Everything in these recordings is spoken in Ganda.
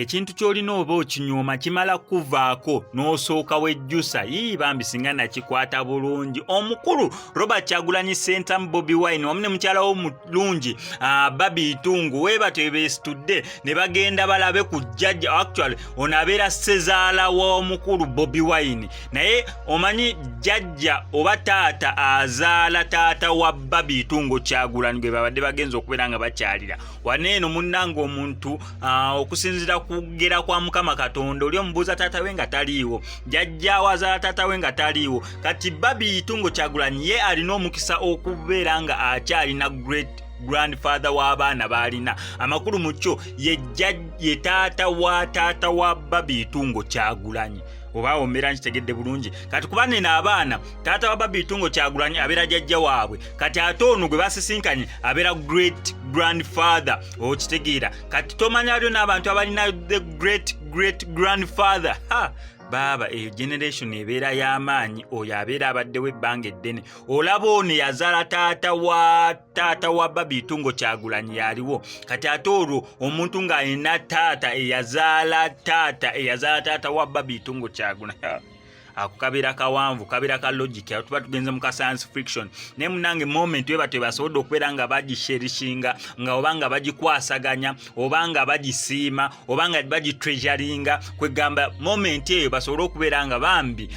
ekintu kyolina oba okinyooma kimala kuvaako n'osooka wejjusa bambi singa nakikwata bulungi. Omukulu Robert Kyagulanyi Ssentamu Bobi Wine wamu ne mukyala wo mulungi Babi Itungo webatyo beesitudde ne bagenda balabe ku jjajja. Actually ono abeera ssezaala w'omukulu Bobi Wine, naye omanyi jjajja oba taata azaala taata wa Babi Itungo Kyagulanyi gwe babadde bagenza okubeera nga bakyalira waneeno. Munnanga omuntu okusinziira kugera kwa Mukama Katonda oli omubuuza taata we nga taliiwo, jjajja wazaala taata we nga taliiwo. Kati Babi Itungo Kyagulanyi ye alina omukisa okubeera nga akyalina great grandfather w'abaana baalina. Amakulu mu kyo ye taata wa Babi Itungo Kyagulanyi. Oba ombeera nkitegedde bulungi. Kati kuba neno abaana taata wa Babi Itungo Kyagulanyi abeera jjajja waabwe, kati ate ono gwe basisinkanye abeera great grandfather. Okitegeera kati tomanya aliyo n'abantu abalina the great grandfather. Baba eyo generation ebeera y'amaanyi, oyo abeera abaddewo ebbanga eddene. Olaba ono yazaala taata wa Babi Itungo Kyagulanyi yaliwo, kati ate olwo omuntu ng'alina taata eyazaala taata wa Babi Itungo Kyagulanyi. Ako kabeera kawanvu, kabeera ka logic, tuba tugenze mu ka science fiction. Naye munange moment webatyo basobodde okubeera nga bagisherishinga, nga oba nga bagikwasaganya, oba nga bagisiima, oba nga bagitreasuringa, kwegamba moment eyo basobole okubeera nga bambi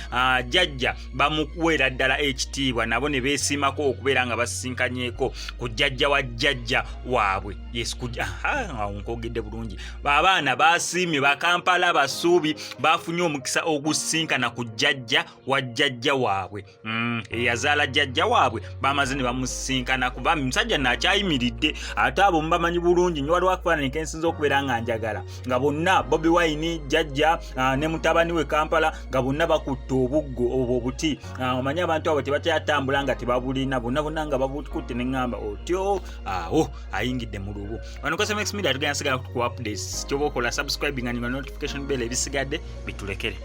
jjajja bamukuweera ddala ekitiibwa, nabo ne beesiimako okubeera nga basinkanyeeko ku jjajja wa jjajja waabwe. Yes, nkogedde bulungi. Abaana basiimye, Bakampala basuubi bafunye omukisa ogusinkana ku jjajja wa jjajja waabwe. Eyazaala jjajja waabwe bamaze ne bamusinkana kuba musajja nakyayimiridde. Ate abo mubamanyi bulungi nnyo, waliwo akafaananyi ke nsinza okubeera nga njagala nga bonna Bobi Wine jjajja ne mutabani we Kampala nga bonna bakutte obuggo obwo obuti. Omanyi abantu abo tebakyatambula nga tebabulina, bonna nga babukutte ne ŋŋamba otyo awo ayingidde mu lubu. Wano ku SMX Media tugenda sigala ku updates. Kyoba okola subscribing nga notification bell ebisigadde bitulekere.